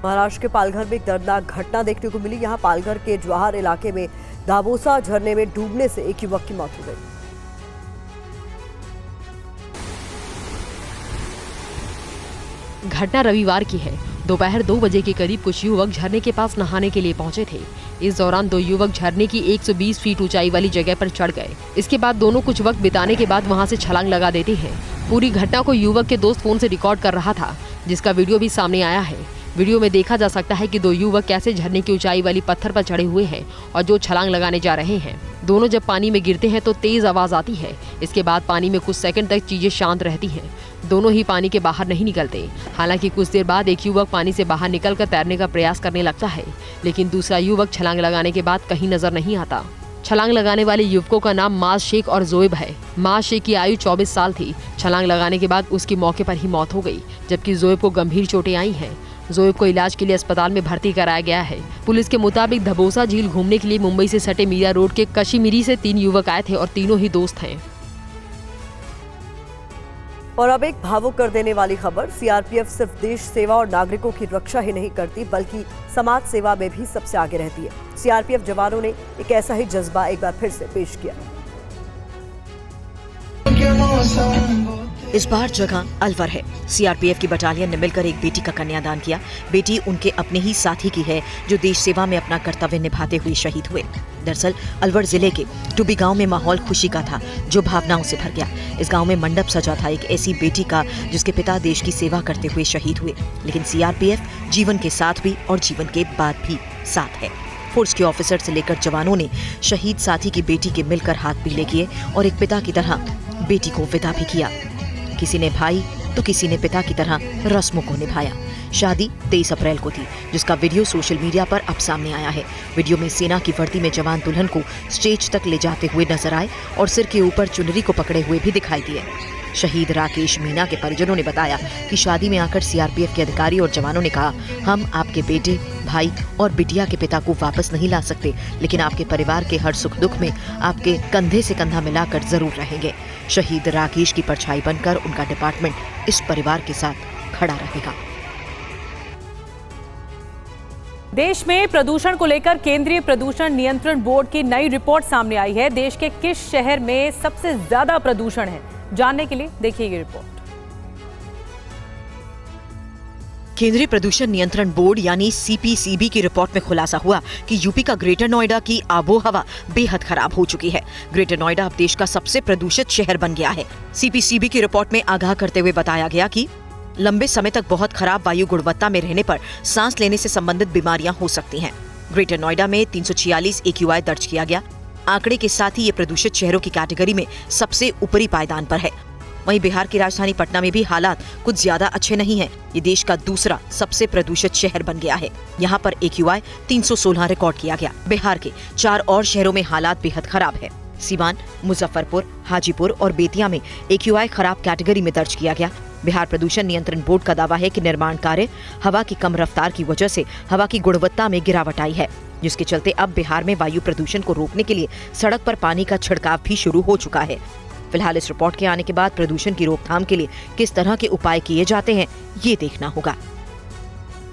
महाराष्ट्र के पालघर में एक दर्दनाक घटना देखने को मिली। यहाँ पालघर के जवाहर इलाके में दाबोसा झरने में डूबने से एक युवक की मौत हो गई। घटना रविवार की है। दोपहर 2 बजे के करीब कुछ युवक झरने के पास नहाने के लिए पहुंचे थे। इस दौरान 2 युवक झरने की 120 फीट ऊंचाई वाली जगह पर चढ़ गए। इसके बाद दोनों कुछ वक्त बिताने के बाद वहां से छलांग लगा देते हैं। पूरी घटना को युवक के दोस्त फोन से रिकॉर्ड कर रहा था, जिसका वीडियो भी सामने आया है। वीडियो में देखा जा सकता है कि 2 युवक कैसे झरने की ऊंचाई वाली पत्थर पर चढ़े हुए हैं और जो छलांग लगाने जा रहे हैं। दोनों जब पानी में गिरते हैं तो तेज आवाज आती है। इसके बाद पानी में कुछ सेकंड तक चीजें शांत रहती हैं। दोनों ही पानी के बाहर नहीं निकलते। हालांकि कुछ देर बाद एक युवक पानी से बाहर निकलकर तैरने का प्रयास करने लगता है, लेकिन दूसरा युवक छलांग लगाने के बाद कहीं नजर नहीं आता। छलांग लगाने वाले युवकों का नाम माज शेख और जोएब है। माज शेख की आयु 24 साल थी। छलांग लगाने के बाद उसकी मौके पर ही मौत हो गई, जबकि जोएब को गंभीर चोटें आई हैं। जोएब को इलाज के लिए अस्पताल में भर्ती कराया गया है। पुलिस के मुताबिक दाबोसा झील घूमने के लिए मुंबई से सटे मीरा रोड के कशीमिरी से 3 युवक आए थे और तीनों ही दोस्त हैं। और अब एक भावुक कर देने वाली खबर। सीआरपीएफ सिर्फ देश सेवा और नागरिकों की रक्षा ही नहीं करती, बल्कि समाज सेवा में भी सबसे आगे रहती है। सीआरपीएफ जवानों ने एक ऐसा ही जज्बा एक बार फिर से पेश किया। इस बार जगह अलवर है। सीआरपीएफ की बटालियन ने मिलकर एक बेटी का कन्यादान किया। बेटी उनके अपने ही साथी की है, जो देश सेवा में अपना कर्तव्य निभाते हुए शहीद हुए। दरअसल अलवर जिले के टुबी गांव में माहौल खुशी का था, जो भावनाओं से भर गया। इस गांव में मंडप सजा था एक ऐसी बेटी का, जिसके पिता देश की सेवा करते हुए शहीद हुए। लेकिन सीआरपीएफ जीवन के साथ भी और जीवन के बाद भी साथ है। फोर्स के ऑफिसर से लेकर जवानों ने शहीद साथी की बेटी के मिलकर हाथ पीले किए और एक पिता की तरह बेटी को विदा भी किया। किसी ने भाई तो किसी ने पिता की तरह रस्मों को निभाया। शादी 23 अप्रैल को थी, जिसका वीडियो सोशल मीडिया पर अब सामने आया है। वीडियो में सेना की वर्दी में जवान दुल्हन को स्टेज तक ले जाते हुए नजर आए और सिर के ऊपर चुनरी को पकड़े हुए भी दिखाई दिए। शहीद राकेश मीना के परिजनों ने बताया कि शादी में आकर सीआरपीएफ के अधिकारी और जवानों ने कहा, हम आपके बेटे, भाई और बिटिया के पिता को वापस नहीं ला सकते, लेकिन आपके परिवार के हर सुख दुख में आपके कंधे से कंधा मिलाकर जरूर रहेंगे। शहीद राकेश की परछाई बनकर उनका डिपार्टमेंट इस परिवार के साथ खड़ा रहेगा। देश में प्रदूषण को लेकर केंद्रीय प्रदूषण नियंत्रण बोर्ड की नई रिपोर्ट सामने आई है। देश के किस शहर में सबसे ज्यादा प्रदूषण है, जानने के लिए देखिए ये रिपोर्ट। केंद्रीय प्रदूषण नियंत्रण बोर्ड यानी सीपीसीबी की रिपोर्ट में खुलासा हुआ कि यूपी का ग्रेटर नोएडा की आबोहवा बेहद खराब हो चुकी है। ग्रेटर नोएडा अब देश का सबसे प्रदूषित शहर बन गया है। सीपीसीबी की रिपोर्ट में आगाह करते हुए बताया गया कि लंबे समय तक बहुत खराब वायु गुणवत्ता में रहने पर सांस लेने से संबंधित बीमारियां हो सकती हैं। ग्रेटर नोएडा में 346 AQI दर्ज किया गया। आंकड़े के साथ ही ये प्रदूषित शहरों की कैटेगरी में सबसे ऊपरी पायदान पर है। वहीं बिहार की राजधानी पटना में भी हालात कुछ ज्यादा अच्छे नहीं हैं। ये देश का दूसरा सबसे प्रदूषित शहर बन गया है। यहाँ पर AQI 316 रिकॉर्ड किया गया। बिहार के 4 और शहरों में हालात बेहद खराब है। सीवान, मुजफ्फरपुर, हाजीपुर और बेतिया में AQI खराब कैटेगरी में दर्ज किया गया। बिहार प्रदूषण नियंत्रण बोर्ड का दावा है कि निर्माण कार्य, हवा की कम रफ्तार की वजह से हवा की गुणवत्ता में गिरावट आई है, जिसके चलते अब बिहार में वायु प्रदूषण को रोकने के लिए सड़क पर पानी का छिड़काव भी शुरू हो चुका है। फिलहाल इस रिपोर्ट के आने के बाद प्रदूषण की रोकथाम के लिए किस तरह के उपाय किए जाते हैं, ये देखना होगा।